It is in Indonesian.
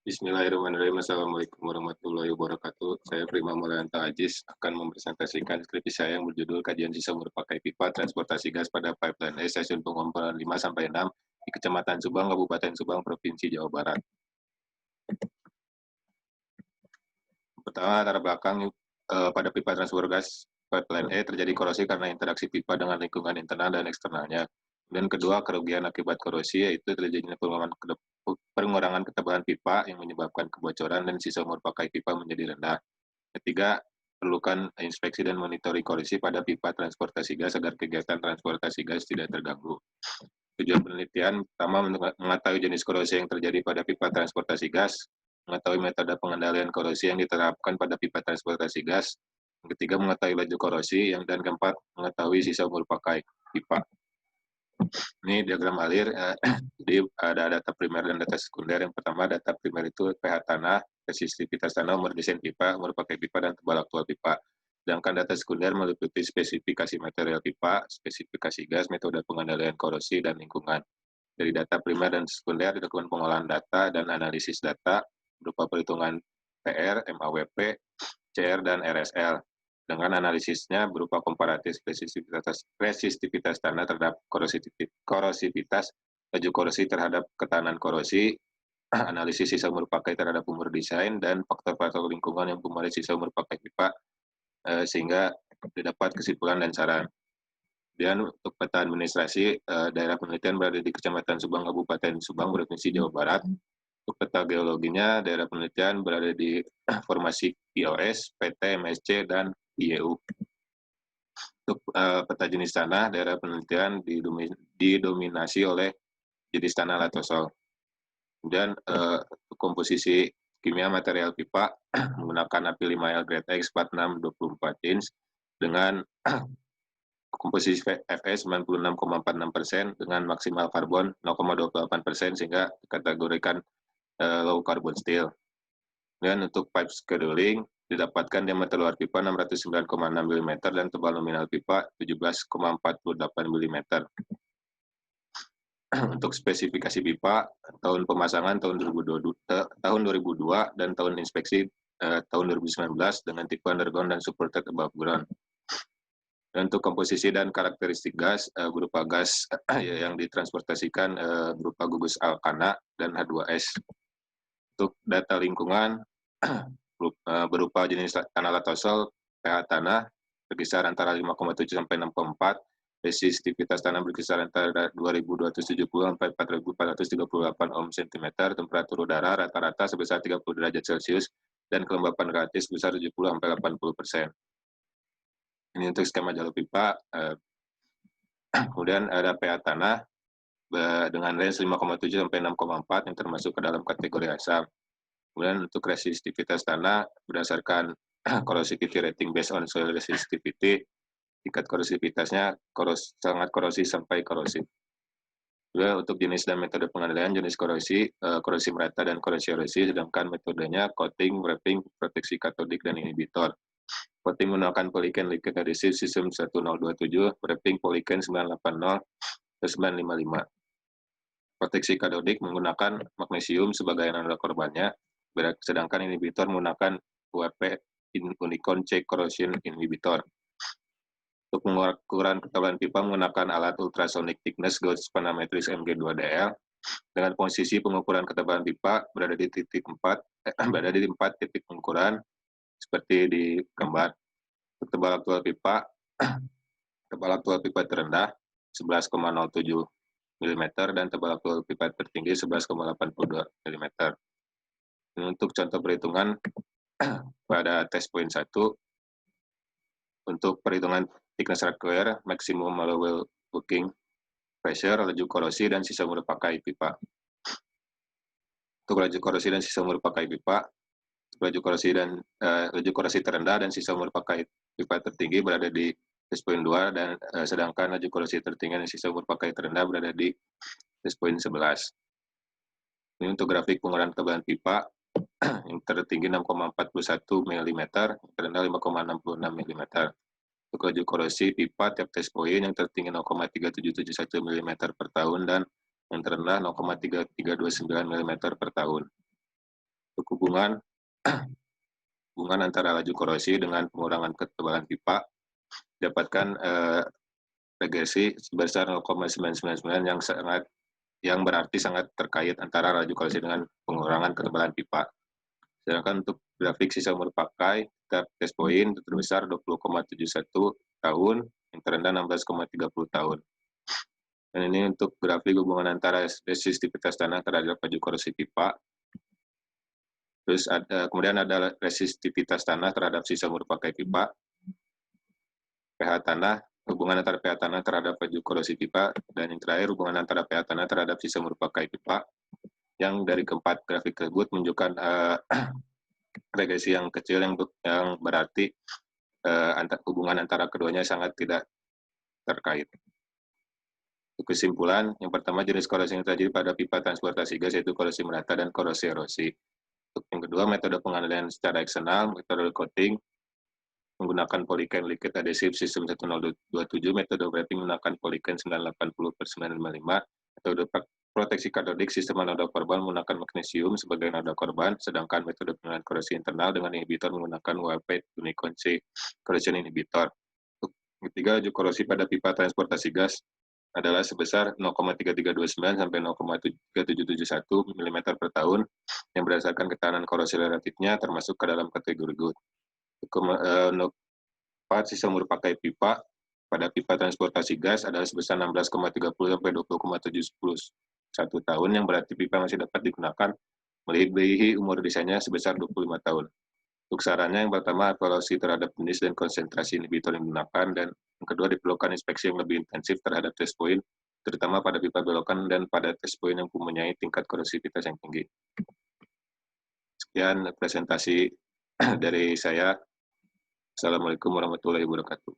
Bismillahirrahmanirrahim. Assalamualaikum warahmatullahi wabarakatuh. Saya Prima Maulanta Ajis akan mempresentasikan skripsi saya yang berjudul Kajian Sisa Berpakai Pipa Transportasi Gas pada Pipeline E Stasiun Pengumpulan 5-6 di Kecamatan Subang, Kabupaten Subang, Provinsi Jawa Barat. Pertama, latar belakang pada pipa transport gas Pipeline E terjadi korosi karena interaksi pipa dengan lingkungan internal dan eksternalnya. Dan kedua, kerugian akibat korosi yaitu terjadinya pengurangan ketebalan pipa yang menyebabkan kebocoran dan sisa umur pakai pipa menjadi rendah. Ketiga, perlukan inspeksi dan monitoring korosi pada pipa transportasi gas agar kegiatan transportasi gas tidak terganggu. Tujuan penelitian pertama mengetahui jenis korosi yang terjadi pada pipa transportasi gas, mengetahui metode pengendalian korosi yang diterapkan pada pipa transportasi gas, yang ketiga mengetahui laju korosi, dan keempat mengetahui sisa umur pakai pipa. Ini diagram alir, jadi ada data primer dan data sekunder. Yang pertama data primer itu pH tanah, resistivitas tanah, umur desain pipa, umur pakai pipa, dan tebal aktual pipa. Sedangkan data sekunder meliputi spesifikasi material pipa, spesifikasi gas, metode pengendalian korosi, dan lingkungan. Dari data primer dan sekunder dilakukan pengolahan data dan analisis data berupa perhitungan PR, MAWP, CR, dan RSL. Dengan analisisnya berupa komparatif resistivitas tanah terhadap korosivitas, laju korosi terhadap ketahanan korosi, analisis sisa umur pakai terhadap umur desain, dan faktor-faktor lingkungan yang mempengaruhi sisa umur pakai pipa, sehingga didapat kesimpulan dan saran. Dan untuk peta administrasi, daerah penelitian berada di Kecamatan Subang, Kabupaten Subang, Provinsi Jawa Barat. Untuk peta geologinya, daerah penelitian berada di formasi IOS, PT, MSC, dan IEU. Untuk peta jenis tanah, daerah penelitian didominasi oleh jenis tanah latosol. Kemudian komposisi kimia material pipa menggunakan API 5L Grade X 4624 inch dengan komposisi Fs 96,46% dengan maksimal karbon 0,28% sehingga dikategorikan low carbon steel. Dan untuk pipe scheduling didapatkan diameter luar pipa 609,6 mm dan tebal nominal pipa 17,48 mm. Untuk spesifikasi pipa, tahun pemasangan tahun 2002 dan tahun inspeksi tahun 2019 dengan tipe underground dan supported above ground. Dan untuk komposisi dan karakteristik gas berupa gas yang ditransportasikan berupa gugus alkana dan H2S. Untuk data lingkungan berupa jenis tanah latosol, pH tanah berkisar antara 5,7 sampai 6,4, resistivitas tanah berkisar antara 2.270 sampai 4.438 ohm cm, temperatur udara rata-rata sebesar 30 derajat Celcius, dan kelembapan relatif sebesar 70 sampai 80%. Ini untuk skema jalur pipa. Kemudian ada pH tanah dengan range 5,7 sampai 6,4 yang termasuk ke dalam kategori asam. Kemudian untuk resistivitas tanah berdasarkan corrosivity rating based on soil resistivity, tingkat korosivitasnya sangat korosi sampai korosif. Kemudian untuk jenis dan metode pengendalian, jenis korosi merata dan korosi erosi, sedangkan metodenya coating, wrapping, proteksi katodik, dan inhibitor. Coating menggunakan polyken liquid adhesive sistem 1027, wrapping polyken 980 ke 955. Proteksi katodik menggunakan magnesium sebagai anoda korbannya, sedangkan inhibitor menggunakan UAP Unicorn Check Corrosion Inhibitor. Untuk pengukuran ketebalan pipa menggunakan alat ultrasonic thickness gauge panometris MG2DL dengan posisi pengukuran ketebalan pipa berada di 4 titik pengukuran seperti di gambar. Untuk tebal aktual pipa terendah 11,07 mm dan tebal aktual pipa tertinggi 11,82 mm. Untuk contoh perhitungan pada tes poin 1, untuk perhitungan thickness required, maximum allowable working pressure, laju korosi, dan sisa umur pakai pipa. Untuk laju korosi dan sisa umur pakai pipa, laju korosi terendah dan sisa umur pakai pipa tertinggi berada di tes poin 2, dan sedangkan laju korosi tertinggi dan sisa umur pakai terendah berada di tes poin 11. Ini untuk grafik pengukuran ketebalan pipa yang tertinggi 6,41 mm, yang terendah 5,66 mm. Untuk laju korosi pipa tiap tes poin yang tertinggi 0,3771 mm per tahun dan yang terendah 0,3329 mm per tahun. Untuk hubungan antara laju korosi dengan pengurangan ketebalan pipa dapatkan regresi sebesar 0,999 yang berarti sangat terkait antara laju korosi dengan pengurangan ketebalan pipa. Sedangkan untuk grafik sisa umur pakai, kita test point terbesar 20,71 tahun, yang terendah 16,30 tahun. Dan ini untuk grafik hubungan antara resistivitas tanah terhadap laju korosi pipa. Terus kemudian ada resistivitas tanah terhadap sisa umur pakai pipa, pH tanah, hubungan antara pH tanah terhadap laju korosi pipa, dan yang terakhir hubungan antara pH tanah terhadap sisa umur pakai pipa. Yang dari keempat grafik tersebut menunjukkan regresi yang kecil yang berarti hubungan antara keduanya sangat tidak terkait. Untuk kesimpulan, yang pertama jenis korosi yang terjadi pada pipa transportasi gas yaitu korosi merata dan korosi erosi. Untuk yang kedua, metode pengendalian secara eksternal, metode coating, menggunakan polycan liquid adhesive sistem 1027, metode wrapping menggunakan polycan 980/955, metode proteksi katodik sistem anoda korban menggunakan magnesium sebagai anoda korban, sedangkan metode pengendalian korosi internal dengan inhibitor menggunakan Wapet Unicorn C corrosion inhibitor. Untuk ketiga, laju korosi pada pipa transportasi gas adalah sebesar 0,3329 sampai 0,3771 mm per tahun yang berdasarkan ketahanan korosi relatifnya termasuk ke dalam kategori good. Untuk sisa umur pakai pipa pada pipa transportasi gas adalah sebesar 16,30 sampai 20,711 tahun yang berarti pipa masih dapat digunakan melebihi umur desainnya sebesar 25 tahun. Untuk sarannya, yang pertama, evaluasi terhadap jenis dan konsentrasi inhibitor yang digunakan, dan yang kedua, diperlukan inspeksi yang lebih intensif terhadap test point, terutama pada pipa belokan dan pada test point yang mempunyai tingkat korosivitas yang tinggi. Sekian presentasi dari saya. Assalamualaikum warahmatullahi wabarakatuh.